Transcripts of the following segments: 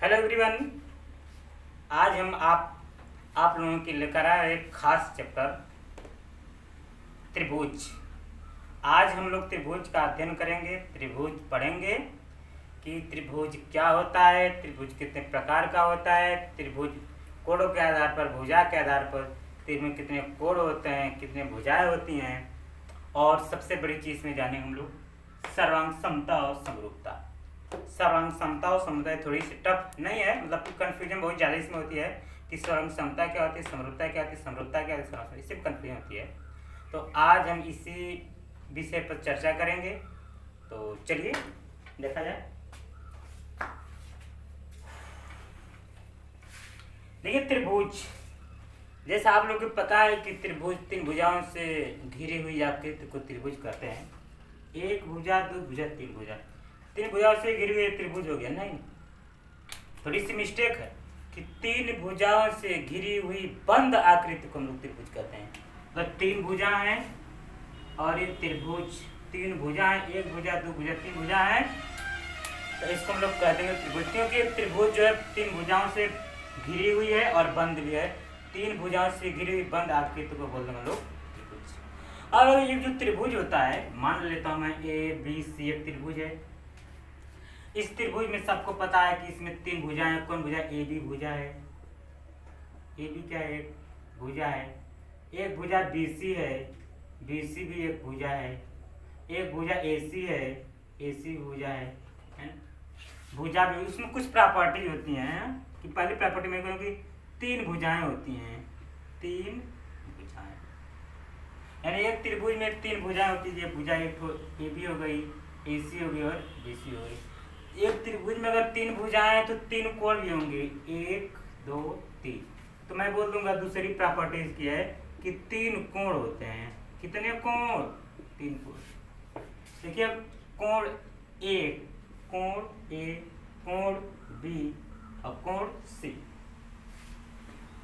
Hello everyone. आज हम आप लोगों के लेकर आए एक खास चैप्टर त्रिभुज। आज हम लोग त्रिभुज का अध्ययन करेंगे, त्रिभुज पढ़ेंगे कि त्रिभुज क्या होता है, त्रिभुज कितने प्रकार का होता है, त्रिभुज कोणों के आधार पर, भुजा के आधार पर त्रिभुज में कितने कोण होते हैं, कितने भुजाएं होती हैं, और सबसे बड़ी चीज़ में जाने हम लोग सर्वांग समता और समरूपता। सर्वांग समता और समरूपता थोड़ी सी टफ नहीं है, मतलब कन्फ्यूजन बहुत ज़्यादा इसमें होती है कि सर्वांग समता क्या होती है, समरूपता क्या होती है, समरूपता क्या होती है, इससे कन्फ्यूजन होती है। तो आज हम इसी विषय पर चर्चा करेंगे। तो चलिए देखा जाए। देखिए त्रिभुज, जैसा आप लोगों को पता है कि त्रिभुज तीन भुजाओं से घिरी हुई आकृति को त्रिभुज कहते हैं। एक भुजा, दो भुजा, तीन भुजा, तीन भुजाओं से घिरी हुई त्रिभुज हो गया। नहीं, थोड़ी सी मिस्टेक है कि तीन भुजाओं से घिरी हुई बंद आकृति को हम लोग त्रिभुज कहते हैं। तो तीन भुजा हैं और ये त्रिभुज, तीन भुजा है, एक भुजा, दो भुजा, तीन भुजा है, तो इसको हम लोग कह देंगे त्रिभुज। क्योंकि त्रिभुज जो है तीन भुजाओं से घिरी हुई है और बंद भी है। तीन भुजाओं से घिरी हुई बंद आकृति को बोल देंगे हम लोग त्रिभुज। और ये जो त्रिभुज होता है, मान लेता हूँ मैं ए बी सी एक त्रिभुज है। इस त्रिभुज में सबको पता है कि इसमें तीन भुजाएं हैं। कौन भुजा? ए बी भुजा है। ए बी क्या है? एक भुजा है। एक भुजा बी सी है, बी सी भी एक भुजा है। एक भुजा ए सी है, ए सी भुजा है। भुजा भी, उसमें कुछ प्रॉपर्टी होती हैं कि पहली प्रॉपर्टी में क्योंकि तीन भुजाएं होती हैं, तीन भुजाएं, यानी एक त्रिभुज में तीन भुजाएं होती है। ये भुजा एक ए बी हो गई, ए सी हो गई और बी सी हो गई। एक त्रिभुज में अगर तीन भुजाएं हैं तो तीन कोण भी होंगे, एक दो तीन। तो मैं बोल दूंगा दूसरी प्रॉपर्टी इसकी है कि तीन कोण होते हैं। कितने कोण? तीन कोण। देखिए कोण ए, कोण ए, कोण बी और कोण सी।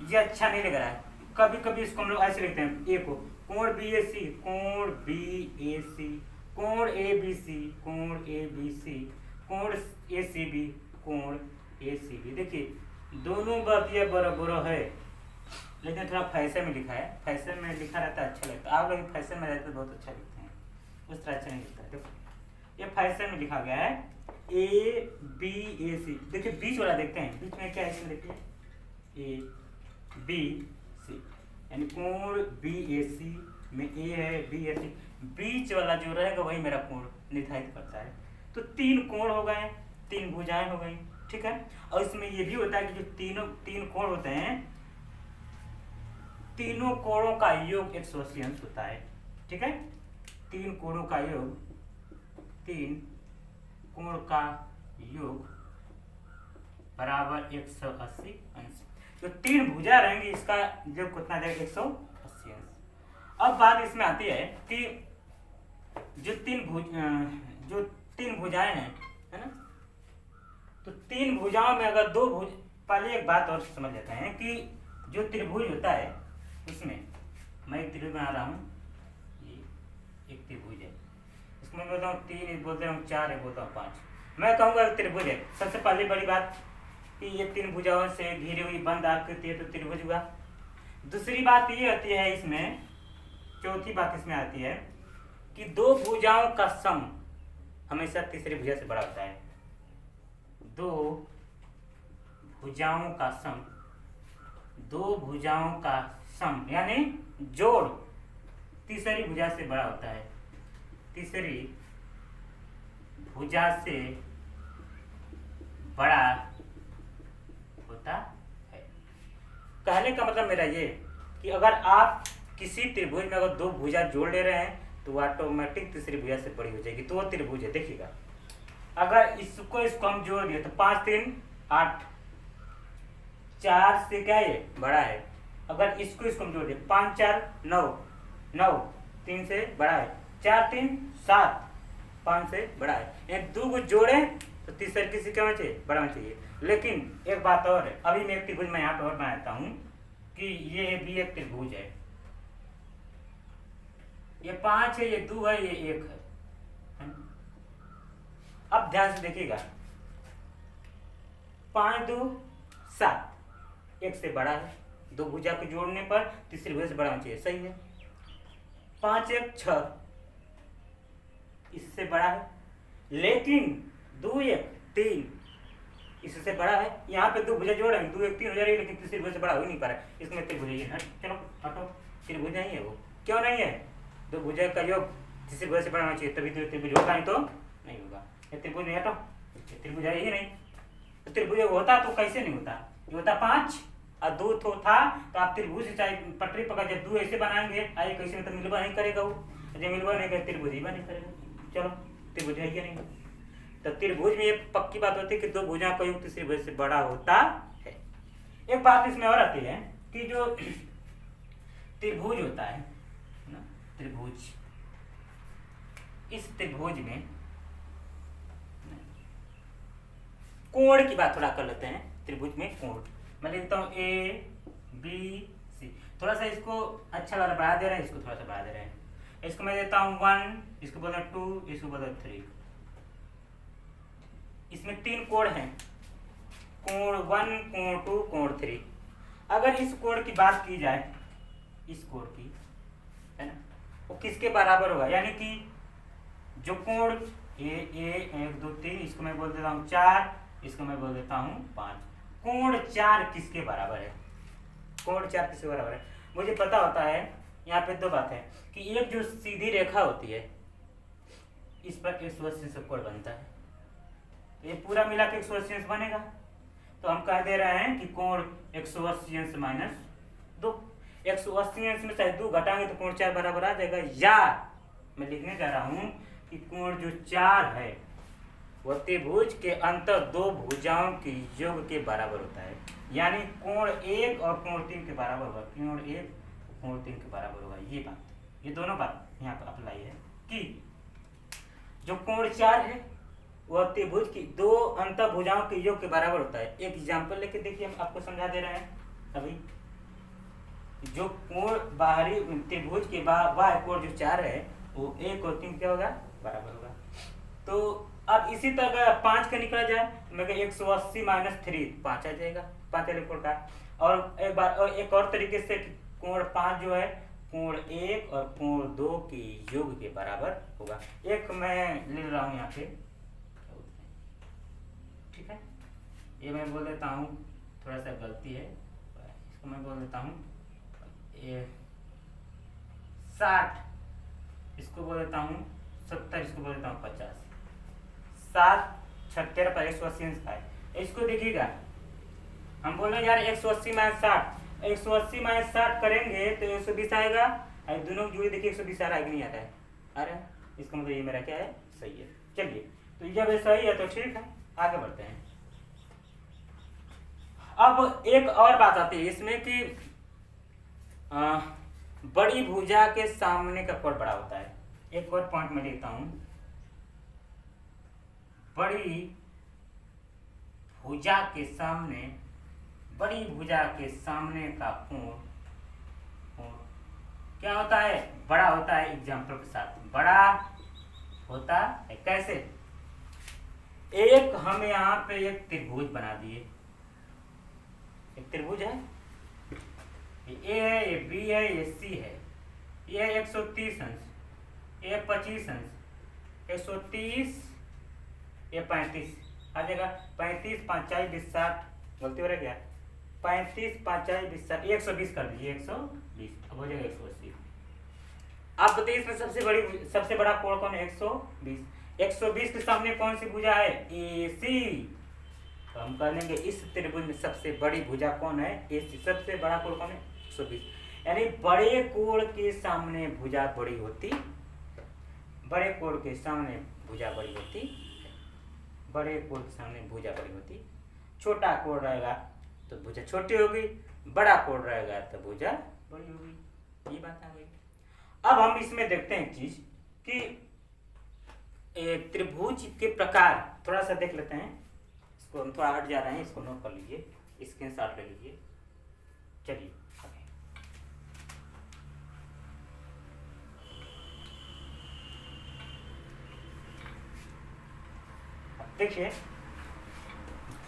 ये अच्छा नहीं लग रहा है। कभी कभी इसको हम लोग ऐसे लिखते हैं, ए को कोण बी ए सी, कोण बी ए सी, कोण ए बी सी, कोण ए बी सी, कोण ए सी बी, कोण ए सी बी। देखिए दोनों बात ये बराबर है, लेकिन थोड़ा फैशन में लिखा है। फैशन में लिखा रहता है अच्छा लगता है। आप लोग फैशन में रहते तो बहुत अच्छा लिखते हैं, उस तरह अच्छा नहीं लिखता है। देखो ये फैशन में लिखा गया है ए बी ए सी। देखिए बीच वाला देखते हैं, बीच में क्या है इसमें देखिए ए बी सी, यानी कोण बी ए सी में ए है, बी ए सी, बीच वाला जो रहेगा वही मेरा कोण निर्धारित करता है। तो तीन कोण हो गए, तीन भुजाएं हो गई, ठीक है। और इसमें ये भी होता है कि जो तीन कोण होते हैं, तीनों कोणों का योग 180 अंश होता है, ठीक है। तीन कोणों का योग, तीन कोण का योग बराबर 180 अंश। तो तीन भुजा रहेंगी, इसका योग कितना जाएगा? 180 अंश। अब बात इसमें आती है कि जो तीन भुजाएं हैं, है ना, तो तीन भुजाओं में अगर दो भुज, पहले एक बात और समझ लेते हैं कि जो त्रिभुज होता है उसमें, मैं एक त्रिभुज बना रहा हूँ, ये एक त्रिभुज है, इसको मैं बोलता हूँ तीन, बोलते हूँ चार है, बोलता हूँ पाँच। मैं कहूँगा त्रिभुज है। सबसे पहली बड़ी बात कि ये तीन भुजाओं से घिरी हुई बंद आकृति है, तो त्रिभुज हुआ। दूसरी बात ये आती है इसमें, चौथी बात इसमें आती है कि दो भुजाओं का सम हमेशा तीसरी भुजा से बड़ा होता है। दो भुजाओं का सम, दो भुजाओं का सम यानी जोड़ तीसरी भुजा से बड़ा होता है, तीसरी भुजा से बड़ा होता है। कहने का मतलब मेरा ये कि अगर आप किसी त्रिभुज में अगर दो भुजा जोड़ ले रहे हैं तो ऑटोमेटिक तीसरी भुजा से बड़ी हो जाएगी, तो वो त्रिभुज है। देखिएगा अगर इसको हम जोड़ दिए तो 5 3 8, 4 से क्या है बड़ा है। अगर इसको हम जोड़ दिए 5 4 9, 9 3 से बड़ा है, 4 3 7, 5 से बड़ा है। ये दो को जोड़े तो तीसरा किसी क्या होना चाहिए? बड़ा होना चाहिए। लेकिन एक बात और है, अभी मैं एक त्रिभुज में यहाँ पे और बनाता हूँ कि ये भी एक त्रिभुज है, ये 5 है, ये 2 है, ये 1 है। अब ध्यान से देखिएगा, 5 2 7, एक से बड़ा है, दो भुजा को जोड़ने पर तीसरी भुजा से बड़ा होना चाहिए, सही है। 5 1 6, इससे बड़ा है, लेकिन 2 1 3 इससे बड़ा है। यहाँ पे दो भुजा जोड़ेंगे, 2 1 3 हो जा रही है, लेकिन तीसरी भुजा से बड़ा हो ही नहीं पा रहा है, इसमें त्रिभुज ही है। चलो हटो, त्रिभुज नहीं है वो, क्यों नहीं है? दो भुजा का योग तीसरी भुजा से बड़ा होना चाहिए, तभी तो त्रिभुज होगा, नहीं तो नहीं होगा। ये त्रिभुज नहीं, हटो, त्रिभुज है ही नहीं। तो त्रिभुज होता तो कैसे नहीं होता? ये होता 5 और 2 तो था, तो आप त्रिभुज से चाहे पटरी पकड़, जब 2 ऐसे बनाएंगे आए कैसे में, तो मिलवा नहीं करेगा वो, जब मिलवा नहीं करेगा त्रिभुज ही नहीं करेगा। चलो त्रिभुज है क्या नहीं? तो त्रिभुज में ये पक्की बात होती है कि दो भुजा का योग तीसरी भुजा से बड़ा होता है। एक बात इसमें और आती है कि जो त्रिभुज होता है ना, त्रिभुज, इस त्रिभुज में कोण की बात थोड़ा कर लेते हैं। त्रिभुज में कोण मैं लिखता हूँ ABC, थोड़ा सा इसको अच्छा वाला बढ़ा दे रहे हैं, इसको थोड़ा सा बढ़ा दे रहे हैं। इसको मैं देता हूँ 1, इसको बोलता हूँ 2, इसको बोलता हूँ 3। इसमें 3 कोण हैं, कोण 1 कोण 2 कोण 3। अगर इस कोण की बात की जाए, इस कोण की, है ना, वो किसके बराबर होगा? यानी कि जो कोण ए 1 2 3, इसको मैं बोल देता हूँ 4, इसको मैं बोल देता हूँ 5। कोण 4 किसके बराबर है? कोण 4 किसके बराबर है? मुझे पता होता है। यहाँ पे दो बात है कि एक जो सीधी रेखा होती है, इस पर 180 से कोण बनता है, ये पूरा मिला के 180 अंश बनेगा। तो हम कह दे रहे हैं कि कोण 180 अंश माइनस 2, 180 अंश में चाहे 2 घटाएंगे तो कोण 4 बराबर आ जाएगा। या मैं लिखने जा रहा हूं कि कोण जो 4 है वह त्रिभुज के अंतर दो भुजाओं के योग के बराबर होता है। यानी कोण 1 और कोण 3 के बराबर होगा, कोण 1 कोण 3 के बराबर होगा। ये बात, ये दोनों बात यहाँ पर अप्लाई है कि जो कोण 4 है वह त्रिभुज की दो अंतर भुजाओं के योग के बराबर होता है। एक एग्जाम्पल लेके देखिए, हम आपको समझा दे रहे हैं अभी। जो कोण बाहरी त्रिभुज के बाह्य कोण जो 4 है वो 1 और 3 क्या होगा? बराबर होगा। तो अब इसी तरह 5 का निकला जाए, मैं 180 माइनस 3, 5 आ जाएगा, 5 वाले कोण का। और एक बार और एक और तरीके से कोण 5 जो है कोण 1 और कोण 2 के योग के बराबर होगा। एक मैं ले रहा हूँ यहाँ पे, ठीक है, ये मैं बोल देता हूँ, थोड़ा सा गलती है, इसको मैं बोल देता हूँ 60, इसको बोल देता हूँ 70, इसको बोल देता हूँ 50। 7 76 पर 180 अंश का है। इसको देखिएगा, हम बोल रहे हैं यार 180 माइनस 60, 180 माइनस 60 करेंगे तो 120 आएगा। और दोनों जोड़ी देखिए 120 आ रहा है कि नहीं आता है? आ रहा है। इसका मतलब ये मेरा क्या है? सही है। चलिए, तो जब ये सही है तो ठीक है, आगे बढ़ते हैं। अब एक और बात आती है इसमें कि बड़ी भुजा के सामने का कोण बड़ा होता है। एक और पॉइंट मैं लिखता हूं, बड़ी भुजा के सामने, बड़ी भुजा के सामने का कोण क्या होता है? बड़ा होता है। एग्जाम्पल के साथ, बड़ा होता है कैसे? एक हम यहाँ पे एक त्रिभुज बना दिए, एक त्रिभुज है, ये ए है, ये बी है, ये सी है, ये 130 अंश, ये 25 अंश, 130, ये 35 आ जाएगा। 35 5 40 20 60, गलती हो रहा है क्या? 35 5 40 20 60, 120 कर दीजिए, 120, अब हो जाएगा 180। आप बताइए इसमें सबसे बड़ा कोण कौन है? 120। 120 के सामने कौन सी भुजा है? AC। तो हम कह लेंगे इस त्रिभुज में सबसे बड़ी भुजा कौन है? AC। सबसे बड़ा कोण कौन है? 120। यानी बड़े कोण के सामने भुजा बड़ी होती, बड़े कोण के सामने भुजा बड़ी होती, बड़े कोण के सामने भुजा बड़ी होती। छोटा कोण रहेगा तो भुजा छोटी होगी, बड़ा कोण रहेगा तो भुजा बड़ी होगी। ये बात आ गई। अब हम इसमें देखते हैं एक चीज कि त्रिभुज के प्रकार थोड़ा सा देख लेते हैं। इसको हम थोड़ा हट जा रहे हैं, इसको नोट कर लीजिए, स्क्रीनशॉट ले लीजिए। चलिए देखिए,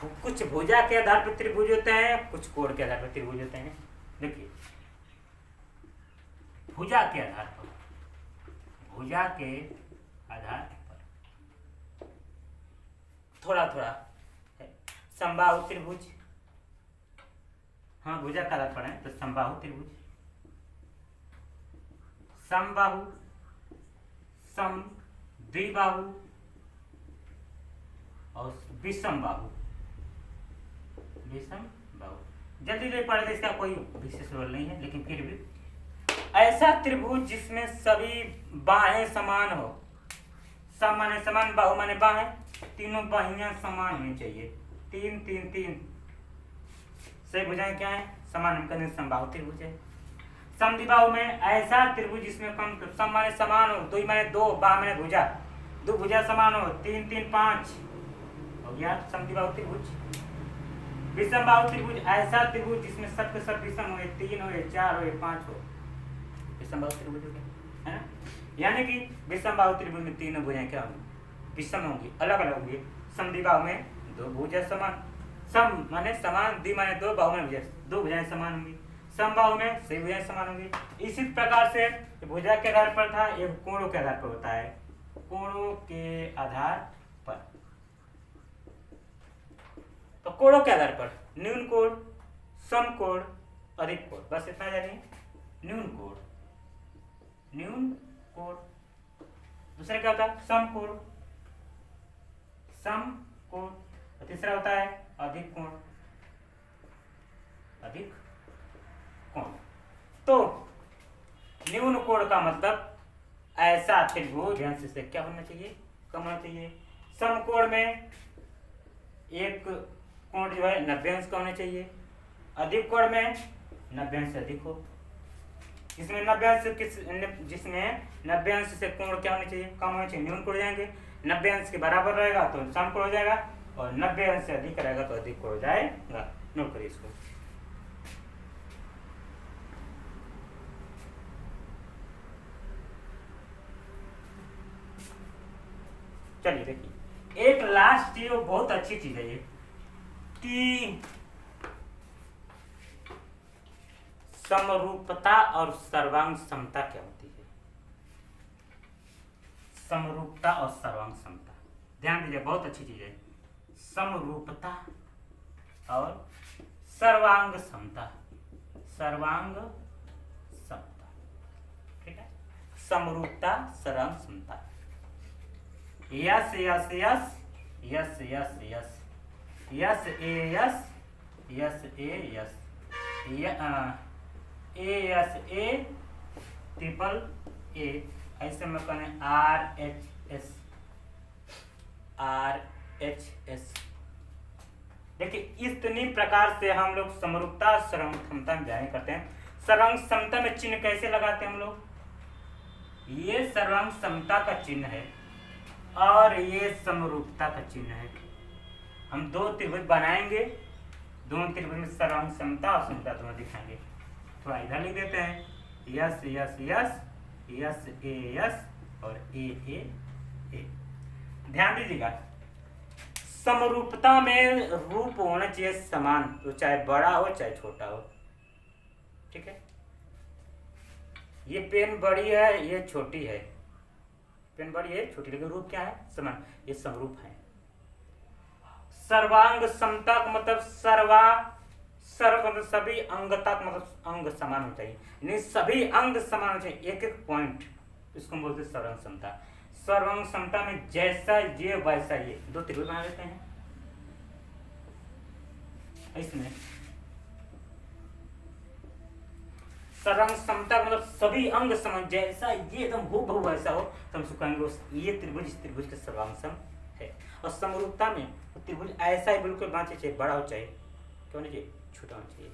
कुछ भुजा के आधार पर त्रिभुज होते हैं, कुछ कोण के आधार पर त्रिभुज होते हैं। देखिए भुजा के आधार पर, भुजा के आधार पर थोड़ा थोड़ा समबाहु त्रिभुज, हाँ भुजा का आधार पर है तो समबाहु त्रिभुज, समबाहु, सम द्विबाहु और विषम बाहु, विषम बाहु। जल्दी से पढ़ दे, इसका कोई विशेष रोल नहीं है, लेकिन फिर भी ऐसा त्रिभुज जिसमें सभी बाहें समान हो, सम माने समान, बाहु माने बाहें, तीनों बाहियां समान होनी चाहिए, तीन तीन तीन से भुजाएं क्या है समान, हम कहते हैं समबाहु त्रिभुज है। समद्विबाहु में ऐसा त्रिभुज जिसमें कम, सम माने समान हो, द्वि माने दो, बाह माने भुजा, दो भुजा समान हो, तीन तीन पांच हो गया समद्विबाहु त्रिभुज। विषम बाहु त्रिभुज ऐसा त्रिभुज जिसमें सब के सब विषम हुए, तीन हुए, चार हुए, पांच हो, विषम बाहु त्रिभुज हो गया, है ना। यानी कि विषम बाहु त्रिभुज में तीनों भुजाएं क्या होंगी, विषम होंगी, अलग अलग होंगी। समद्विबाहु में दो भुजा समान, सम माने समान, द्वि माने दो, बाहु माने भुजा, दो भुजाएं समान होंगी। समबाहु में सभी भुजाएं समान होंगी। इसी प्रकार से भुजा के आधार पर था, एक कोणों के आधार पर होता है, कोणों के आधार पर। तो कोणों के आधार पर न्यून कोण, सम कोण, अधिक कोण, बस इतना जानिए। न्यून कोण, न्यून कोण, दूसरा क्या होता है सम कोण, सम कोण, तीसरा होता है अधिक कोण, अधिक कोण। तो न्यून कोण का मतलब ऐसा त्रिभुज से क्या होना चाहिए, कम होना चाहिए। समकोण में एक कोण जो है 90 अंश का होना चाहिए, अधिक कोण में 90 अंश से अधिक हो। इसमें 90 अंश जिसमें 90 अंश से कोण क्या होना चाहिए, कम होना चाहिए, न्यून कोण हो जाएंगे। 90 अंश के बराबर रहेगा तो समकोण हो जाएगा, और 90 अंश से अधिक रहेगा तो अधिक कोण हो जाएगा। नोट करिए इसको। चलिए देखिए, एक लास्ट चीज, बहुत अच्छी चीज है ये, कि समरूपता और सर्वांग समता क्या होती है। समरूपता और सर्वांग समता, ध्यान दीजिए, बहुत अच्छी चीज है। समरूपता और सर्वांग समता, सर्वांग समता, ठीक है। समरूपता, सर्वांग समता, yes yes yes yes yes yes yes A yes yes A yes A yes A triple A, ऐसे में कहने R H S, R H S. देखिए इतनी प्रकार से हम लोग समरूपता सर्वांग क्षमता में जाने करते हैं। सर्वांग समता में चिन्ह कैसे लगाते हैं हम लोग, ये सर्वांग समता का चिन्ह है और ये समरूपता का चिन्ह है। हम दो त्रिभुज बनाएंगे, दोनों त्रिभुज में सर्वांग समता और समता दोनों दिखाएंगे। थोड़ा इधर लिख देते हैं, yes yes yes yes A yes और ए ए ए। ध्यान दीजिएगा, समरूपता में रूप होना चाहिए समान, तो चाहे बड़ा हो चाहे छोटा हो, ठीक है। ये पेन बड़ी है, ये छोटी है, पेन बड़ी है छोटी, लेकिन रूप क्या है समान, ये समरूप है। सर्वांग समता का मतलब सर्व मतलब सभी अंगता का मतलब अंग समान होना चाहिए, यानी सभी अंग समान होना चाहिए, एक एक पॉइंट, इसको हम बोलते हैं सर्वांग समता। सर्वांग समता में जैसा ये वैसा ये, दो त्रिभुज बना लेते हैं इसमें। सर्वांग समता मतलब सभी अंग समान, जैसा ये एकदम हूबहू वैसा हो तो हम कहेंगे ये त्रिभुज इस त्रिभुज का सर्वांग सम है। और समरूपता में त्रिभुज ऐसा ही बिल्कुल बांधना चाहिए, बड़ा हो चाहिए, क्या होना चाहिए, छोटा होना चाहिए।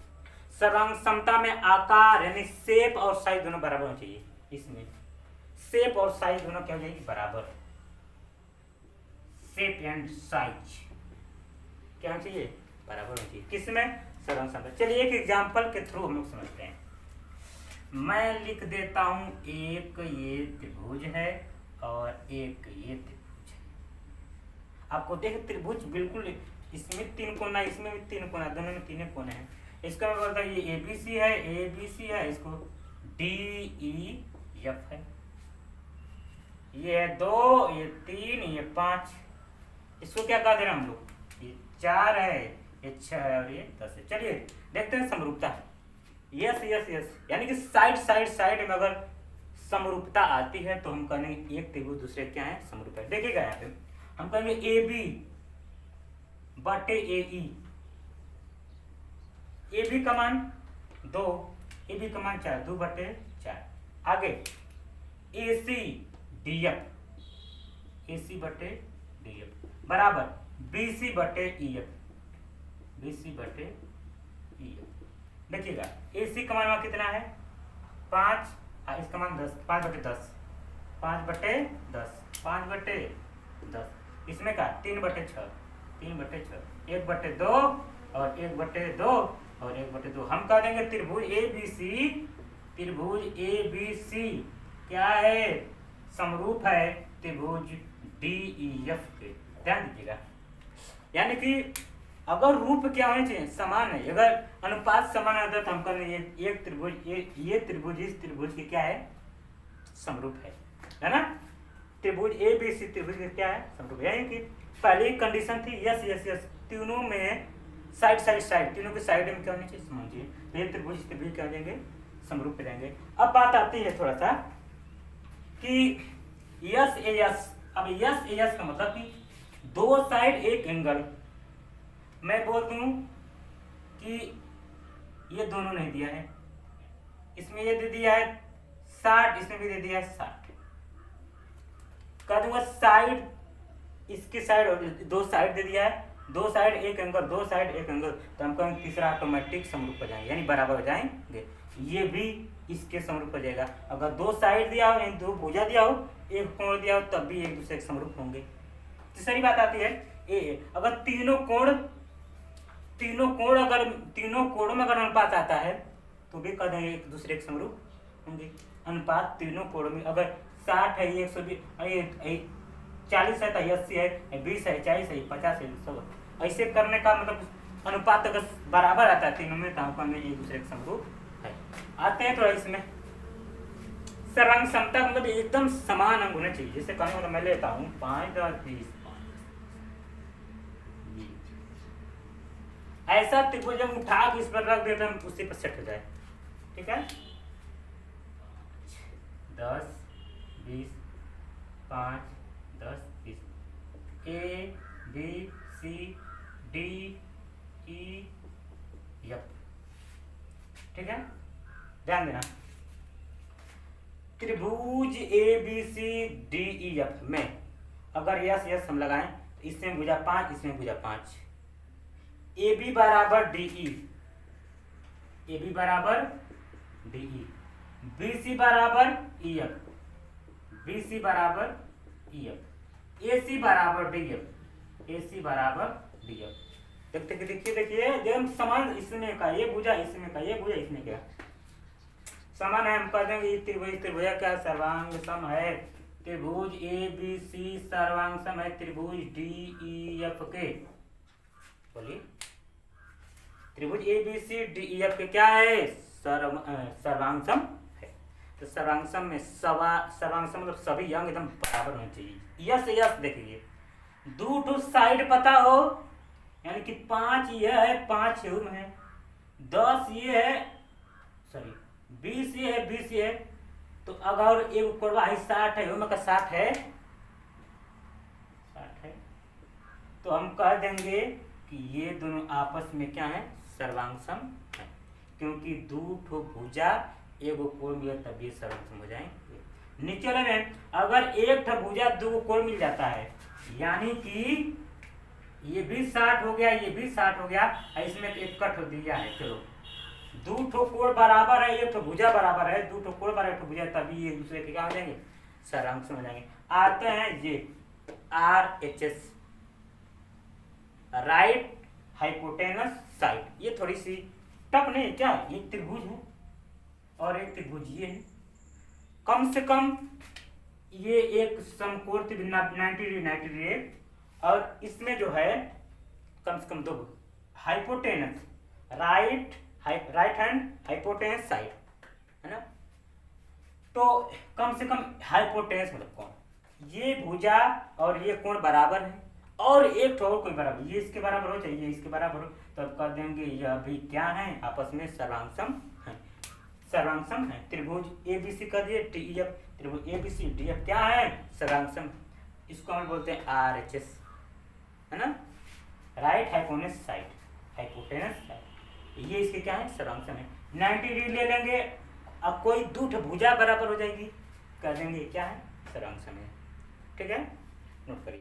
सर्वांग समता में आकार यानी शेप और साइज दोनों बराबर होना चाहिए। इसमें शेप और साइज दोनों क्या हो जाएगी, बराबर। शेप एंड साइज क्या होना चाहिए, बराबर होना चाहिए। किसमें, सर्वांग समता। चलिए एक एग्जाम्पल के थ्रू हम लोग समझते हैं। मैं लिख देता हूं एक ये त्रिभुज है और एक ये त्रिभुज है। आपको देख त्रिभुज बिल्कुल इसमें 3 कोना, इसमें भी 3 कोना, दोनों में 3 कोने हैं। इसका मतलब ये ABC है, ABC है, इसको DEF है। ये है 2, ये 3, ये 5। इसको क्या कह दे रहे हैं हम लोग? ये 4 है, ये 6 है और ये 10 है। चलिए देखते हैं समरूपता। यस यस यस, यानी कि साइड में अगर समरूपता आती है तो हम कहेंगे एक त्रिभुज दूसरे क्या है समरूप है। देखिएगा यहाँ पे हम कहेंगे AB बटे AE, AB का मान 2, AB का मान 4, 2 बटे 4। आगे AC DF, AC बटे DF बराबर BC बटे EF, BC बटे EF। देखिएगा AC का मान कितना है 5, इसका मान 10, 5 बटे 10, 5 बटे 10, 5 बटे 10। इसमें का 3 बटे 6, 3 बटे 6, 1 बटे 2 और 1 बटे 2 और 1 बटे 2। हम कह देंगे त्रिभुज ABC, त्रिभुज ABC क्या है समरूप है त्रिभुज DEF के। ध्यान दीजिएगा, यानी कि अगर रूप क्या होने चाहिए समान है, अगर अनुपात समान होता है तो हम कहेंगे एक त्रिभुज ये त्रिभुज इस त्रिभुज के क्या है समरूप है ना। त्रिभुज ABC त्रिभुज के क्या है समरूप है। यानी कि पहली कंडीशन थी यस यस यस, तीनों में साइड तीनों के साइड में क्या होनी चाहिए समान चाहिए, तो ये त्रिभुज इस त्रिभुज क्या हो जाएंगे समरूप हो जाएंगे। अब बात आती है थोड़ा सा कि यस ए यस। अब यस ए यस का मतलब कि दो साइड एक एंगल। मैं बोल दूं कि ये दोनों नहीं दिया है, इसमें ये दे दिया है 60, इसमें भी दे दिया है 60। कह दूंगा साइड, इसकी साइड और दो साइड दे दिया है, दो साइड एक एंगल, दो साइड एक एंगल, तो हम कहेंगे तीसरा ऑटोमेटिक समरूप हो जाएंगे, यानी बराबर हो जाएंगे। ये भी इसके समरूप हो जाएगा। अगर दो साइड दिया हो, यानी दो भुजा दिया हो, एक कोण दिया हो, तब भी एक दूसरे के समरूप होंगे। तीसरी बात आती है अगर तीनों कोणों में अगर अनुपात आता है तो भी कह देंगे एक दूसरे के समरूप होंगे। अनुपात तीनों कोणों में अगर 60 है, 120, 40 है तो 80 है, 20 है, 40 है, 50 है, 100। ऐसे करने का मतलब अनुपात अगर बराबर आता है तीनों में तो हम कहेंगे एक दूसरे के समरूप है। आते हैं तो इसमें सर्वांग समता मतलब एकदम समान अंग होने चाहिए। जैसे कहने वाला मैं लेता हूँ 5, 10, 20, ऐसा त्रिभुज जब उठा के इस पर रख देते हैं उसी पर सेट हो जाए। ठीक है, 10, 20, 5, 10, 20, A B C D E F। ठीक है, ध्यान देना त्रिभुज ABCDEF में अगर यस यस हम लगाएं तो इसमें भुजा 5, इसमें भुजा 5, AB बराबर DE, AB बराबर DE, BC बराबर EF, BC बराबर EF, AC बराबर DF, AC बराबर DF। देखिए जब समान इसमें का ये भुजा, इसमें का ये भुजा, इसमें क्या समान है, हम कह देंगे त्रिभुज क्या सर्वांग सम है। त्रिभुज ABC सर्वांग सम है त्रिभुज DEF के। बोलिए त्रिभुज ABCDEF के क्या है सर्वांग सम है। तो सर्वांग सम में सर्वांग सम मतलब सभी अंग एकदम बराबर होने चाहिए। यस यस देखिए दो ठो साइड पता हो, यानी कि 5 ये है, 5 है, 10 ये है, सॉरी 20 ये है, 20 ये है, तो अगर एक कोणवा है 60 है, उनमें का 60 है, तो हम कह देंगे कि ये दोनों आपस में क्या है सर्वांग सम है, क्योंकि दो ठो भुजा एगो कोण मिले तब ये सर्वांग सम हो जाएंगे। नीचे वाले में अगर एक ठो भुजा दो कोण मिल जाता है, यानी कि ये भी 60 हो गया, ये भी 60 हो गया, इसमें एक कट हो दिया है। चलो दो ठो कोण बराबर है, एक ठो भुजा बराबर है, दो ठो कोण बराबर एक ठो भुजा, तभी ये दूसरे के क्या हो जाएंगे सर्वांग सम हो जाएंगे। आते हैं ये RHS राइट हाइपोटेनस साइड। ये थोड़ी सी टफ नहीं क्या, एक त्रिभुज है और एक त्रिभुज ये है, कम से कम ये एक समकोण त्रिभुज 90 डिग्री और इसमें जो है कम से कम दो hypotenuse, right hand hypotenuse side, है ना। तो कम से कम हाइपोटेनस मतलब कौन, ये भुजा और ये कोण बराबर है, और एक तो और कोई बराबर, ये इसके बराबर हो चाहिए, इसके बराबर हो, तो अब कर देंगे यह भी क्या है, आपस में सर्वांगसम है, सर्वांगसम है। त्रिभुज ए बी सी कर दिए, टी ई एफ, त्रिभुज A B C D F क्या है, सर्वांगसम। इसको हम बोलते हैं आर एच एस, है ना, right hypotenuse side, hypotenuse side, ये इसके क्या है, सर्वांगसम है। 90 डिग्री ले लेंगे, अब कोई दो भुजा बराबर हो जाएगी, कर देंगे क्या है, सर्वांगसम है। ठीक है, नोट करिए।